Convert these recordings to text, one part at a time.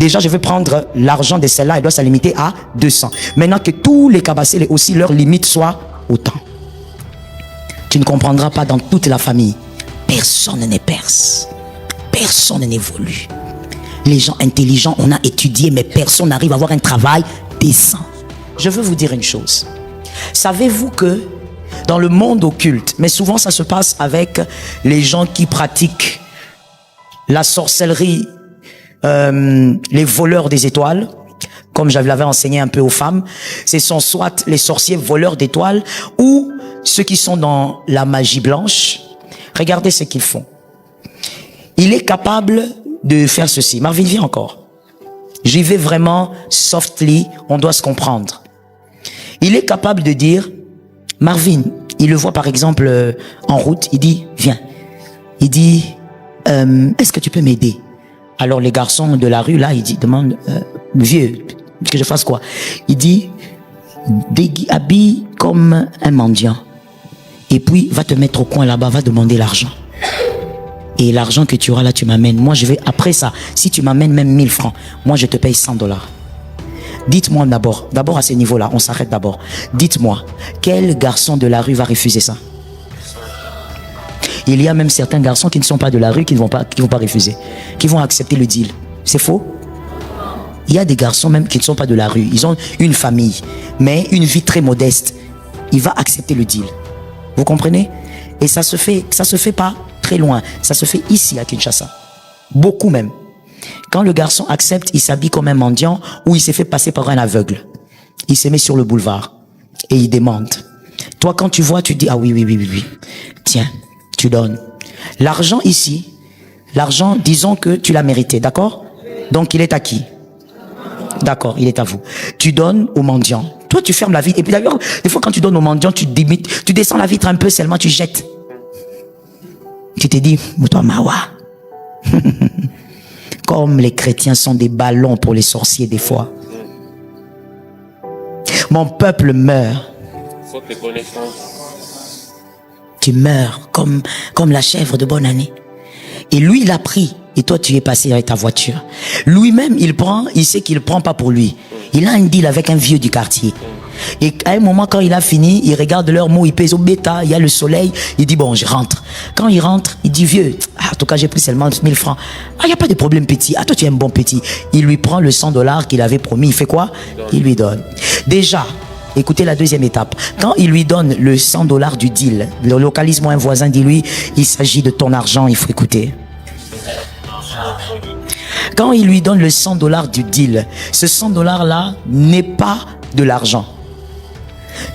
Déjà, je vais prendre l'argent de celle-là, elle doit se limiter à 200. Maintenant que tous les cabassés, aussi leur limite soit autant. Tu ne comprendras pas dans toute la famille. Personne n'est perse. Personne n'évolue. Les gens intelligents, on a étudié, mais personne n'arrive à avoir un travail décent. Je veux vous dire une chose. Savez-vous que dans le monde occulte, mais souvent ça se passe avec les gens qui pratiquent la sorcellerie, les voleurs des étoiles, comme je l'avais enseigné un peu aux femmes, ce sont soit les sorciers voleurs d'étoiles ou ceux qui sont dans la magie blanche. Regardez ce qu'ils font. Il est capable de faire ceci. Marvin, viens encore. J'y vais vraiment softly, on doit se comprendre. Il est capable de dire, Marvin, il le voit par exemple en route, il dit, viens. Il dit, est-ce que tu peux m'aider? Alors les garçons de la rue, là, il dit, demande, vieux, que je fasse quoi? Il dit, habille comme un mendiant. Et puis, va te mettre au coin là-bas, va demander l'argent. Et l'argent que tu auras là, tu m'amènes. Moi, je vais, après ça, si tu m'amènes même 1000 francs, moi, je te paye $100. Dites-moi d'abord à ce niveau-là, on s'arrête d'abord. Dites-moi, quel garçon de la rue va refuser ça? Il y a même certains garçons qui ne sont pas de la rue, qui ne vont pas refuser, qui vont accepter le deal. C'est faux? Il y a des garçons même qui ne sont pas de la rue. Ils ont une famille, mais une vie très modeste. Il va accepter le deal. Vous comprenez? Et ça se fait pas très loin. Ça se fait ici à Kinshasa. Beaucoup même. Quand le garçon accepte, il s'habille comme un mendiant ou il s'est fait passer par un aveugle. Il se met sur le boulevard et il demande. Toi, quand tu vois, tu dis, ah oui. Tiens, tu donnes. L'argent ici, l'argent, disons que tu l'as mérité, d'accord? Donc il est à qui? D'accord, il est à vous. Tu donnes au mendiant. Toi, tu fermes la vitre. Et puis d'ailleurs, des fois, quand tu donnes au mendiant, tu descends la vitre un peu seulement, tu jettes. Tu te dis, toi, Mawa. Comme les chrétiens sont des ballons pour les sorciers des fois. Mon peuple meurt. Tu meurs comme la chèvre de bonne année. Et lui, il a pris. Et toi, tu es passé avec ta voiture. Lui-même, il sait qu'il prend pas pour lui. Il a un deal avec un vieux du quartier. Et à un moment, quand il a fini, il regarde leur mot, il pèse au bêta, il y a le soleil, il dit, bon, je rentre. Quand il rentre, il dit, vieux, en tout cas, j'ai pris seulement 1000 francs. Ah, il n'y a pas de problème, petit. Ah, toi, tu es un bon petit. Il lui prend le $100 qu'il avait promis. Il fait quoi? Il lui donne. Déjà, écoutez la deuxième étape. Quand il lui donne le $100 du deal, le localise-moi un voisin, dis-lui, il s'agit de ton argent, il faut écouter. Quand il lui donne le $100 du deal, ce $100-là n'est pas de l'argent.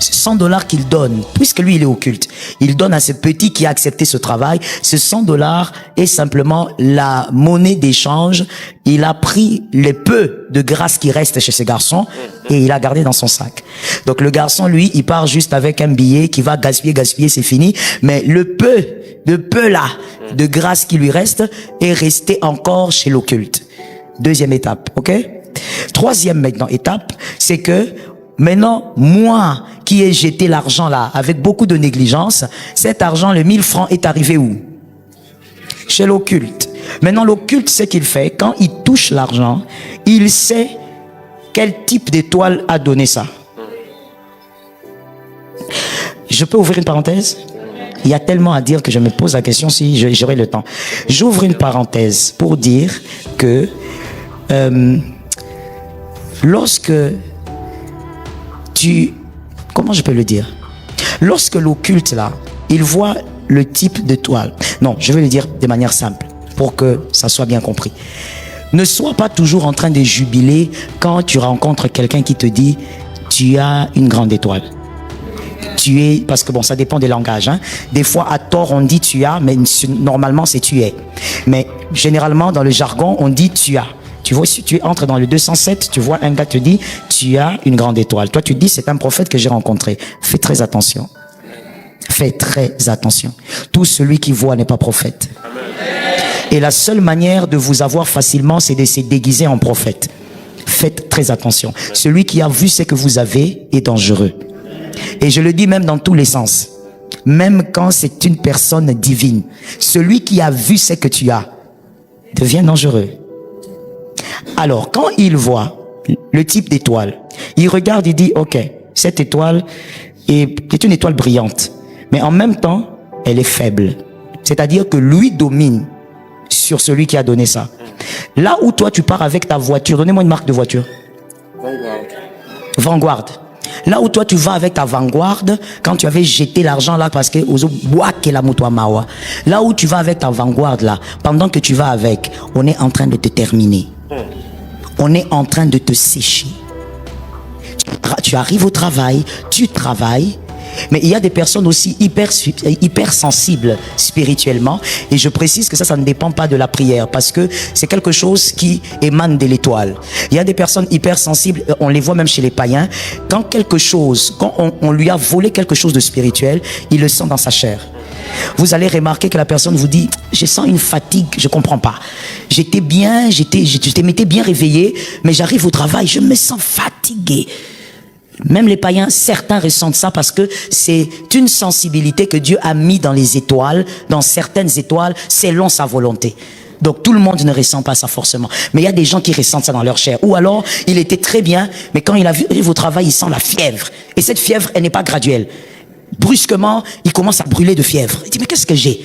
Ce $100 qu'il donne, puisque lui il est occulte, il donne à ce petit qui a accepté ce travail. Ce $100 est simplement la monnaie d'échange. Il a pris les peu de grâce qui reste chez ce garçon et il a gardé dans son sac. Donc le garçon, lui, il part juste avec un billet qui va gaspiller, c'est fini. Mais le peu là de grâce qui lui reste est resté encore chez l'occulte. Deuxième étape, ok? Troisième maintenant étape, c'est que maintenant, moi qui ai jeté l'argent là avec beaucoup de négligence, cet argent, le 1000 francs, est arrivé où? Chez l'occulte. Maintenant, l'occulte, ce qu'il fait, quand il touche l'argent, il sait quel type d'étoile a donné ça. Je peux ouvrir une parenthèse? Il y a tellement à dire que je me pose la question si j'aurai le temps. J'ouvre une parenthèse pour dire que lorsque comment je peux le dire? Lorsque l'occulte là, il voit le type d'étoile. Non, je vais le dire de manière simple pour que ça soit bien compris. Ne sois pas toujours en train de jubiler quand tu rencontres quelqu'un qui te dit tu as une grande étoile. Tu es, parce que bon, ça dépend des langages, hein. Des fois, à tort, on dit tu as, mais normalement, c'est tu es. Mais généralement, dans le jargon, on dit tu as. Tu vois, si tu entres dans le 207, tu vois un gars te dit tu as une grande étoile. Toi, tu dis c'est un prophète que j'ai rencontré. Fais très attention. Fais très attention. Tout celui qui voit n'est pas prophète. Et la seule manière de vous avoir facilement, c'est de se déguiser en prophète. Faites très attention. Celui qui a vu ce que vous avez est dangereux. Et je le dis même dans tous les sens. Même quand c'est une personne divine. Celui qui a vu ce que tu as devient dangereux. Alors, quand il voit le type d'étoile, il regarde, il dit, ok, cette étoile est une étoile brillante, mais en même temps, elle est faible. C'est-à-dire que lui domine sur celui qui a donné ça. Là où toi, tu pars avec ta voiture, donnez-moi une marque de voiture. Vanguard. Là où toi, tu vas avec ta Vanguard, quand tu avais jeté l'argent là, parce que là où tu vas avec ta Vanguard là, pendant que tu vas avec, on est en train de te terminer. On est en train de te sécher. Tu arrives au travail, tu travailles, mais il y a des personnes aussi hyper sensibles spirituellement, et je précise que ça ne dépend pas de la prière, parce que c'est quelque chose qui émane de l'étoile. Il y a des personnes hyper sensibles, on les voit même chez les païens, quand on lui a volé quelque chose de spirituel, il le sent dans sa chair. Vous allez remarquer que la personne vous dit, je sens une fatigue, je comprends pas. J'étais bien, je m'étais bien réveillé, mais j'arrive au travail, je me sens fatigué. Même les païens, certains ressentent ça parce que c'est une sensibilité que Dieu a mis dans les étoiles, dans certaines étoiles, selon sa volonté. Donc tout le monde ne ressent pas ça forcément. Mais il y a des gens qui ressentent ça dans leur chair. Ou alors, il était très bien, mais quand il arrive au travail, il sent la fièvre. Et cette fièvre, elle n'est pas graduelle. Brusquement, il commence à brûler de fièvre. Il dit, mais qu'est-ce que j'ai?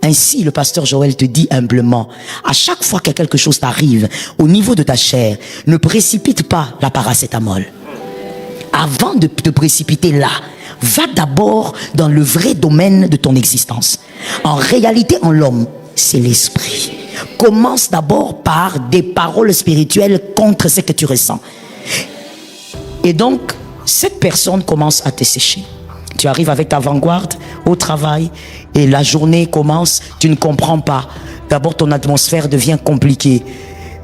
Ainsi, le pasteur Joël te dit humblement, à chaque fois que quelque chose t'arrive au niveau de ta chair, ne précipite pas la paracétamol. Avant de te précipiter là, va d'abord dans le vrai domaine de ton existence. En réalité, en l'homme, c'est l'esprit. Commence d'abord par des paroles spirituelles contre ce que tu ressens. Et donc, cette personne commence à te sécher. Tu arrives avec ta Vanguard au travail et la journée commence, tu ne comprends pas. D'abord, ton atmosphère devient compliquée.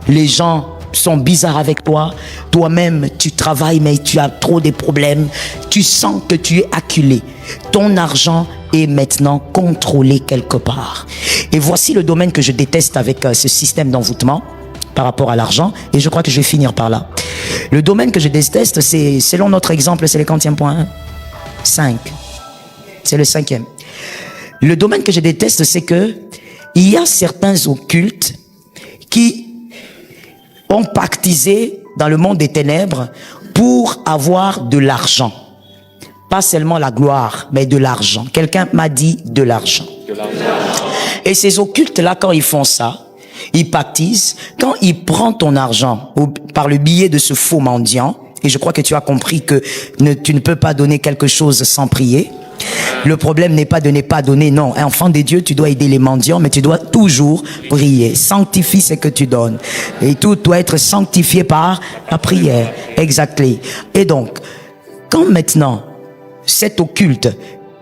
Les gens sont bizarres avec toi. Toi-même, tu travailles, mais tu as trop de problèmes. Tu sens que tu es acculé. Ton argent est maintenant contrôlé quelque part. Et voici le domaine que je déteste avec ce système d'envoûtement par rapport à l'argent. Et je crois que je vais finir par là. Le domaine que je déteste, c'est, selon notre exemple, c'est le quantième point 5. C'est le 5e. Le domaine que je déteste, c'est que il y a certains occultes qui ont pactisé dans le monde des ténèbres pour avoir de l'argent. Pas seulement la gloire, mais de l'argent. Quelqu'un m'a dit de l'argent. Et ces occultes-là, quand ils font ça, ils pactisent. Quand ils prennent ton argent par le biais de ce faux mendiant, et je crois que tu as compris que tu ne peux pas donner quelque chose sans prier. Le problème n'est pas de ne pas donner, non. Enfant de Dieu, tu dois aider les mendiants, mais tu dois toujours prier. Sanctifie ce que tu donnes. Et tout doit être sanctifié par la prière. Exactement. Et donc, quand maintenant, cet occulte,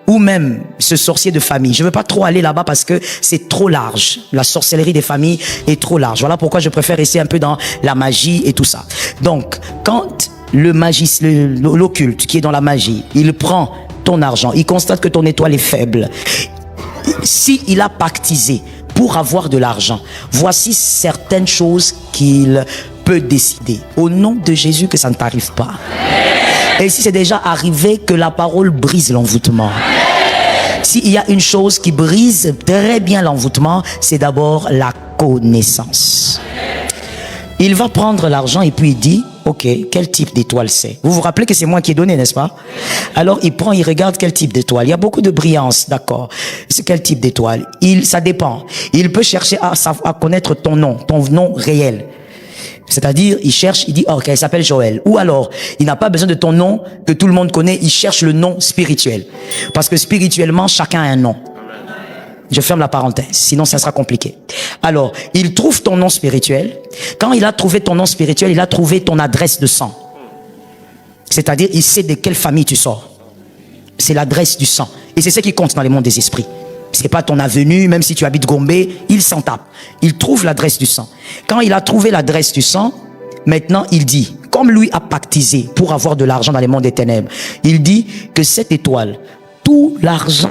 ou même ce sorcier de famille, je ne veux pas trop aller là-bas parce que c'est trop large. La sorcellerie des familles est trop large. Voilà pourquoi je préfère rester un peu dans la magie et tout ça. Donc, quand l'occulte qui est dans la magie, il prend ton argent, il constate que ton étoile est faible. Si il a pactisé pour avoir de l'argent, voici certaines choses qu'il peut décider. Au nom de Jésus, que ça ne t'arrive pas. Et si c'est déjà arrivé, que la parole brise l'envoûtement. S'il y a une chose qui brise très bien l'envoûtement, c'est d'abord la connaissance. Il va prendre l'argent et puis il dit, ok, quel type d'étoile c'est? Vous vous rappelez que c'est moi qui ai donné, n'est-ce pas? Alors il prend, il regarde quel type d'étoile. Il y a beaucoup de brillance, d'accord. C'est quel type d'étoile? Ça dépend. Il peut chercher à connaître ton nom réel. C'est-à-dire, il cherche, il dit, ok, il s'appelle Joël. Ou alors, il n'a pas besoin de ton nom que tout le monde connaît, il cherche le nom spirituel. Parce que spirituellement, chacun a un nom. Je ferme la parenthèse, sinon ça sera compliqué. Alors, il trouve ton nom spirituel. Quand il a trouvé ton nom spirituel, il a trouvé ton adresse de sang. C'est-à-dire, il sait de quelle famille tu sors. C'est l'adresse du sang. Et c'est ce qui compte dans les mondes des esprits. C'est pas ton avenue, même si tu habites Gombe, il s'en tape. Il trouve l'adresse du sang. Quand il a trouvé l'adresse du sang, maintenant il dit, comme lui a pactisé pour avoir de l'argent dans les mondes des ténèbres, il dit que cette étoile, tout l'argent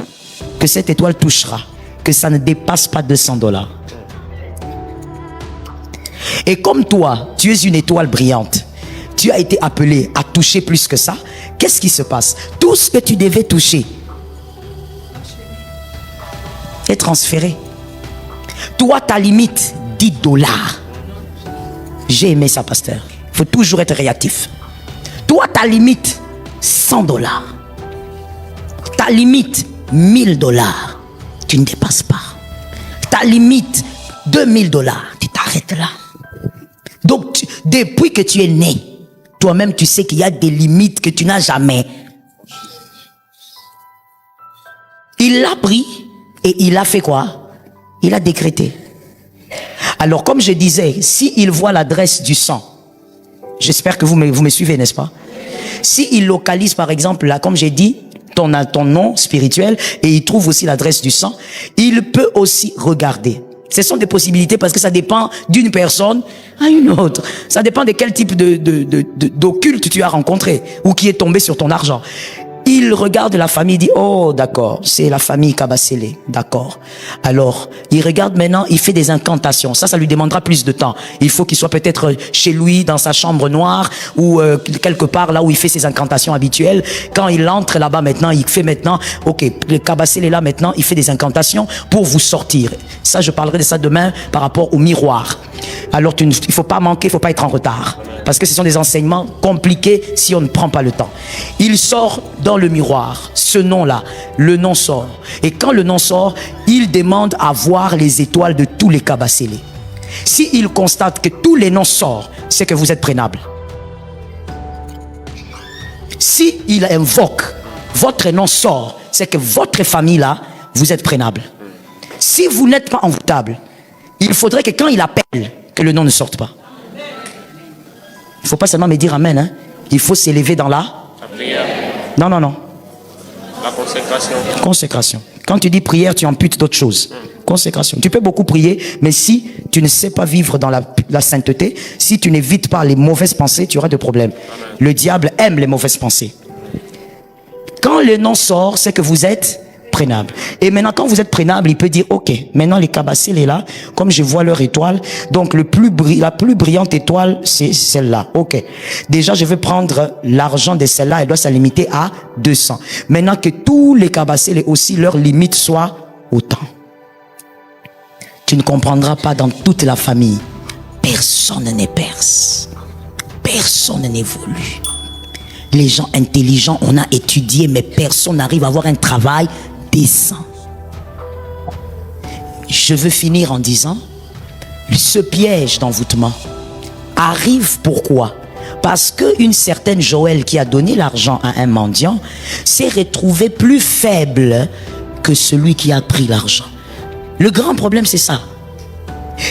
que cette étoile touchera, que ça ne dépasse pas $200. Et comme toi, tu es une étoile brillante, tu as été appelé à toucher plus que ça, qu'est-ce qui se passe? Tout ce que tu devais toucher est transféré. Toi, ta limite, $10. J'ai aimé ça, pasteur. Il faut toujours être réactif. Toi, ta limite, $100. Ta limite, $1000. Tu ne dépasses pas. Ta limite, $2000. Tu t'arrêtes là. Donc, depuis que tu es né, toi-même, tu sais qu'il y a des limites que tu n'as jamais. Il l'a pris et il a fait quoi? Il a décrété. Alors, comme je disais, s'il voit l'adresse du sang, j'espère que vous me suivez, n'est-ce pas? S'il localise, par exemple, là, comme j'ai dit, ton nom spirituel, et il trouve aussi l'adresse du sang, il peut aussi regarder. Ce sont des possibilités parce que ça dépend d'une personne à une autre. Ça dépend de quel type d'occulte tu as rencontré ou qui est tombé sur ton argent. Il regarde la famille, dit, oh d'accord, c'est la famille Kabasele, d'accord. Alors, il regarde maintenant, il fait des incantations. Ça lui demandera plus de temps. Il faut qu'il soit peut-être chez lui, dans sa chambre noire, ou quelque part là où il fait ses incantations habituelles. Quand il entre là-bas maintenant, il fait maintenant, ok, le Kabasele est là maintenant, il fait des incantations pour vous sortir. Ça, je parlerai de ça demain par rapport au miroir. Alors, il ne faut pas manquer, il ne faut pas être en retard. Parce que ce sont des enseignements compliqués si on ne prend pas le temps. Il sort dans le miroir, ce nom-là, le nom sort. Et quand le nom sort, il demande à voir les étoiles de tous les Kabasele. S'il constate que tous les noms sortent, c'est que vous êtes prénable. S'il invoque, votre nom sort, c'est que votre famille-là, vous êtes prénable. Si vous n'êtes pas envoûtable, il faudrait que quand il appelle, que le nom ne sorte pas. Il ne faut pas seulement me dire amen. Hein. Il faut s'élever dans la prière. Non. La consécration. Consécration. Quand tu dis prière, tu amputes d'autres choses. Consécration. Tu peux beaucoup prier, mais si tu ne sais pas vivre dans la sainteté, si tu n'évites pas les mauvaises pensées, tu auras des problèmes. Amen. Le diable aime les mauvaises pensées. Quand le nom sort, c'est que vous êtes prénable. Et maintenant, quand vous êtes prénable, il peut dire, ok, maintenant les Kabasele est là, comme je vois leur étoile, donc la plus brillante étoile, c'est celle-là. Ok. Déjà, je vais prendre l'argent de celle-là, elle doit se limiter à 200. Maintenant que tous les Kabasele aussi, leur limite soit autant. Tu ne comprendras pas dans toute la famille. Personne n'est perse. Personne n'évolue. Les gens intelligents, on a étudié, mais personne n'arrive à avoir un travail décent. Je veux finir en disant, ce piège d'envoûtement arrive pourquoi? Parce qu'une certaine Joël qui a donné l'argent à un mendiant s'est retrouvée plus faible que celui qui a pris l'argent. Le grand problème, c'est ça.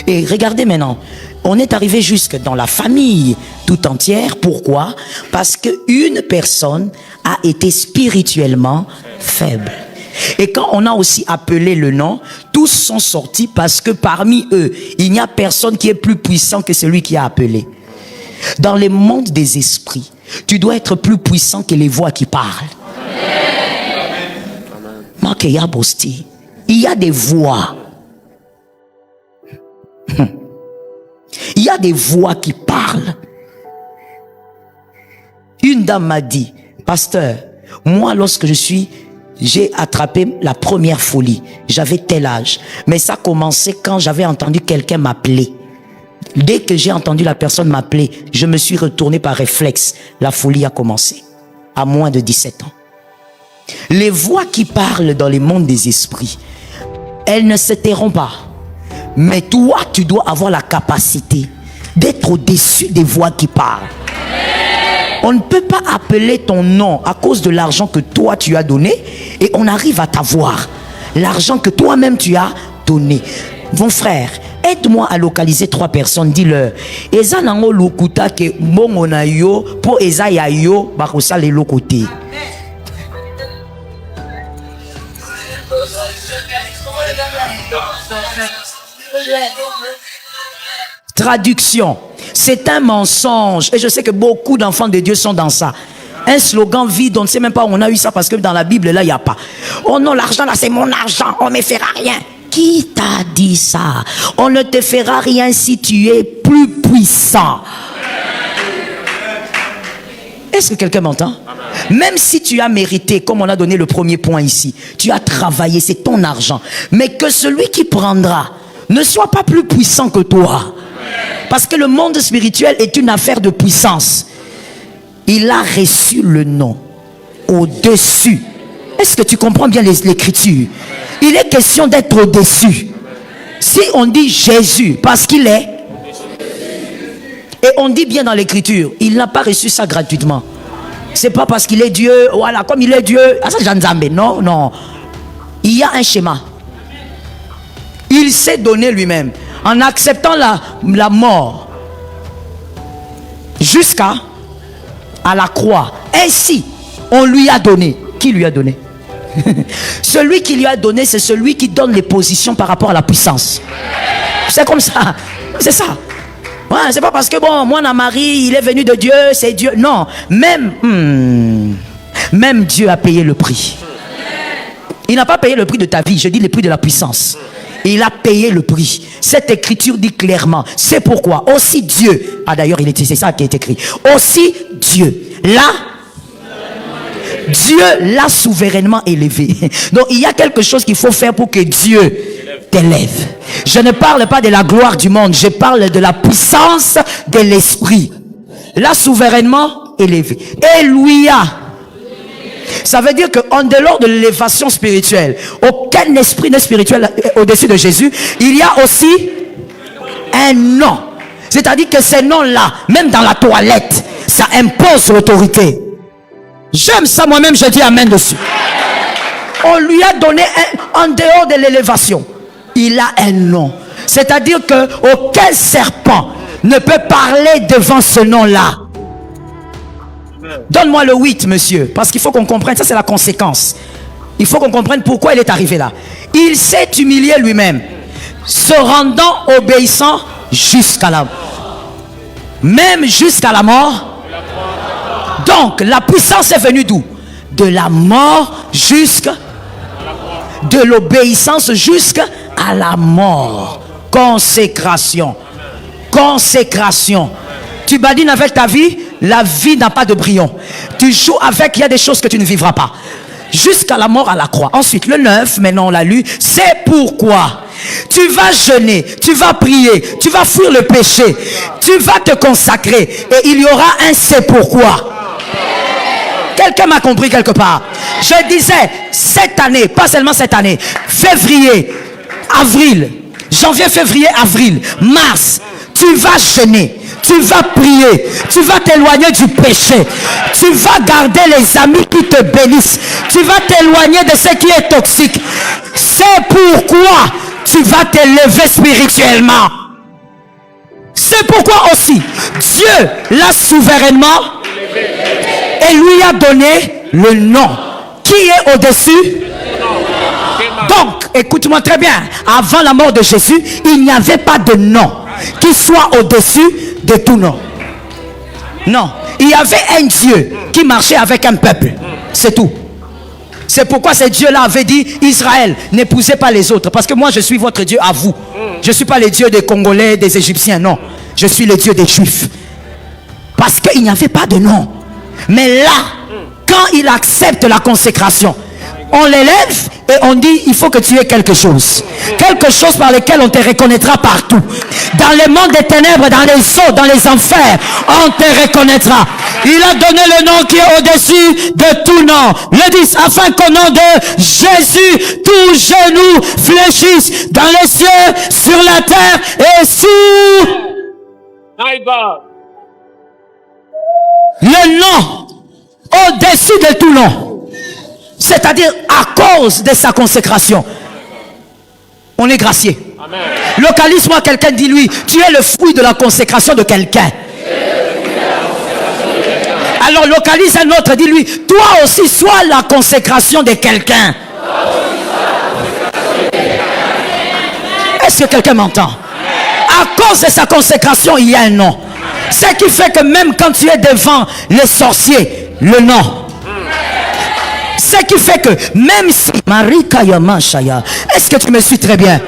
Et regardez maintenant, on est arrivé jusque dans la famille tout entière. Pourquoi? Parce qu'une personne a été spirituellement faible. Et quand on a aussi appelé le nom, tous sont sortis parce que parmi eux, il n'y a personne qui est plus puissant que celui qui a appelé. Dans le monde des esprits, tu dois être plus puissant que les voix qui parlent. Il y a des voix. Il y a des voix qui parlent. Une dame m'a dit, pasteur, moi lorsque j'ai attrapé la première folie, j'avais tel âge, mais ça commençait quand j'avais entendu quelqu'un m'appeler. Dès que j'ai entendu la personne m'appeler, je me suis retourné par réflexe. La folie a commencé à moins de 17 ans. Les voix qui parlent dans les mondes des esprits, elles ne se tairont pas. Mais toi, tu dois avoir la capacité d'être au-dessus des voix qui parlent. On ne peut pas appeler ton nom à cause de l'argent que toi tu as donné et on arrive à t'avoir l'argent que toi-même tu as donné. Mon frère, aide-moi à localiser 3 personnes. Dis-leur, eza nango lokuta ke bongo na yo po eza ya yo bakosa le lokote. Traduction, c'est un mensonge. Et je sais que beaucoup d'enfants de Dieu sont dans ça. Un slogan vide, on ne sait même pas où on a eu ça parce que dans la Bible, là, il n'y a pas. Oh non, l'argent, là, c'est mon argent, on ne me fera rien. Qui t'a dit ça? On ne te fera rien si tu es plus puissant. Est-ce que quelqu'un m'entend? Même si tu as mérité, comme on a donné le premier point ici, tu as travaillé, c'est ton argent. Mais que celui qui prendra ne soit pas plus puissant que toi. Parce que le monde spirituel est une affaire de puissance. Il a reçu le nom au-dessus. Est-ce que tu comprends bien l'écriture? Il est question d'être au-dessus. Si on dit Jésus, parce qu'il est, et on dit bien dans l'écriture, il n'a pas reçu ça gratuitement. C'est pas parce qu'il est Dieu, voilà, comme il est Dieu, non, non. Il y a un schéma. Il s'est donné lui-même en acceptant la mort jusqu'à la croix. Ainsi, on lui a donné. Qui lui a donné? Celui qui lui a donné, c'est celui qui donne les positions par rapport à la puissance. C'est comme ça. C'est ça. Ouais, c'est pas parce que bon, moi, Marie, il est venu de Dieu, c'est Dieu. Non, même Dieu a payé le prix. Il n'a pas payé le prix de ta vie, je dis le prix de la puissance. Il a payé le prix. Cette écriture dit clairement. C'est pourquoi aussi Dieu. Ah d'ailleurs, c'est ça qui est écrit. Aussi Dieu. Dieu l'a souverainement élevé. Donc il y a quelque chose qu'il faut faire pour que Dieu t'élève. Je ne parle pas de la gloire du monde, je parle de la puissance de l'esprit. L'a souverainement élevé. Elouia. Ça veut dire qu'en dehors de l'élévation spirituelle, aucun esprit n'est spirituel au-dessus de Jésus. Il y a aussi un nom. C'est-à-dire que ces noms-là, même dans la toilette, ça impose l'autorité. J'aime ça moi-même, je dis amen dessus. On lui a donné en dehors de l'élévation. Il a un nom. C'est-à-dire qu'aucun serpent ne peut parler devant ce nom-là. Donne-moi le 8, monsieur. Parce qu'il faut qu'on comprenne. Ça, c'est la conséquence. Il faut qu'on comprenne pourquoi il est arrivé là. Il s'est humilié lui-même, se rendant obéissant jusqu'à la mort. Même jusqu'à la mort. Donc, la puissance est venue d'où? De la mort jusqu'à... De l'obéissance jusqu'à la mort. Consécration. Consécration. Tu badines avec ta vie, la vie n'a pas de brillant. Tu joues avec, il y a des choses que tu ne vivras pas. Jusqu'à la mort à la croix. Ensuite, le 9, maintenant on l'a lu. C'est pourquoi tu vas jeûner, tu vas prier, tu vas fuir le péché, tu vas te consacrer. Et il y aura un c'est pourquoi. Quelqu'un m'a compris quelque part. Je disais, cette année, pas seulement cette année, février, avril, janvier, février, avril, mars, tu vas jeûner. Tu vas prier, tu vas t'éloigner du péché, tu vas garder les amis qui te bénissent, tu vas t'éloigner de ce qui est toxique. C'est pourquoi tu vas t'élever spirituellement. C'est pourquoi aussi Dieu l'a souverainement et lui a donné le nom qui est au-dessus. Donc, écoute-moi très bien, avant la mort de Jésus, il n'y avait pas de nom qui soit au-dessus de tout nom. Non, il y avait un Dieu qui marchait avec un peuple. C'est tout. C'est pourquoi ce Dieu-là avait dit, Israël, n'épousez pas les autres. Parce que moi, je suis votre Dieu à vous. Je ne suis pas le Dieu des Congolais, des Égyptiens, non. Je suis le Dieu des Juifs. Parce qu'il n'y avait pas de nom. Mais là, quand il accepte la consécration, on l'élève et on dit il faut que tu aies quelque chose par lequel on te reconnaîtra partout. Dans le monde des ténèbres, dans les eaux, dans les enfers, on te reconnaîtra. Il a donné le nom qui est au-dessus de tout nom. Le 10, afin qu'au nom de Jésus, tout genou fléchisse dans les cieux, sur la terre et sous le nom au-dessus de tout nom. C'est-à-dire à cause de sa consécration. On est gracié. Amen. Localise-moi quelqu'un, dis-lui, tu es le fruit de la consécration de quelqu'un. Alors localise un autre, dis-lui, toi aussi sois la consécration de quelqu'un. Est-ce que quelqu'un m'entend? À cause de sa consécration, il y a un nom. Ce qui fait que même quand tu es devant les sorciers, le nom. Ce qui fait que même si est-ce que tu me suis très bien?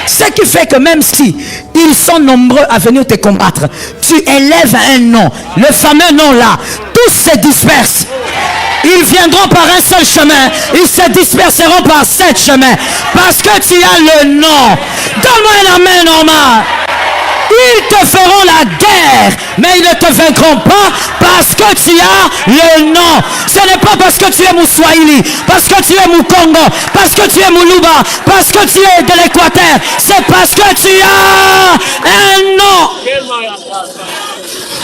Ce qui fait que même si ils sont nombreux à venir te combattre, tu élèves un nom, le fameux nom là, tous se dispersent. Ils viendront par un seul chemin, ils se disperseront par 7 chemins, parce que tu as le nom. Donne-moi un amen normal. Ils te feront la guerre, mais ils ne te vaincront pas parce que tu as le nom. Ce n'est pas parce que tu es Mouswahili, parce que tu es Moukongo, parce que tu es Moulouba, parce que tu es de l'Équateur. C'est parce que tu as un nom.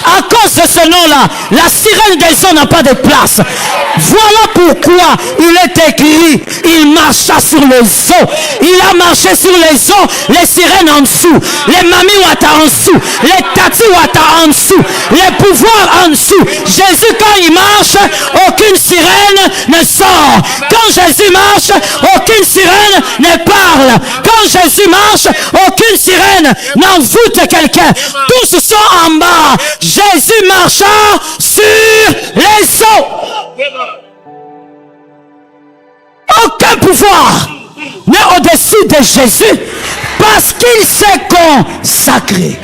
À cause de ce nom-là, la sirène des eaux n'a pas de place. Voilà pourquoi il est écrit, il marcha sur les eaux. Il a marché sur les eaux, les sirènes en dessous, les mamiwata en dessous, les tatiwata en dessous, les pouvoirs en dessous. Jésus, quand il marche, aucune sirène ne sort. Quand Jésus marche, aucune sirène ne parle. Quand Jésus marche, aucune sirène n'envoûte quelqu'un. Tous sont en bas. Jésus marcha sur les eaux. Aucun pouvoir n'est au-dessus de Jésus parce qu'il s'est consacré.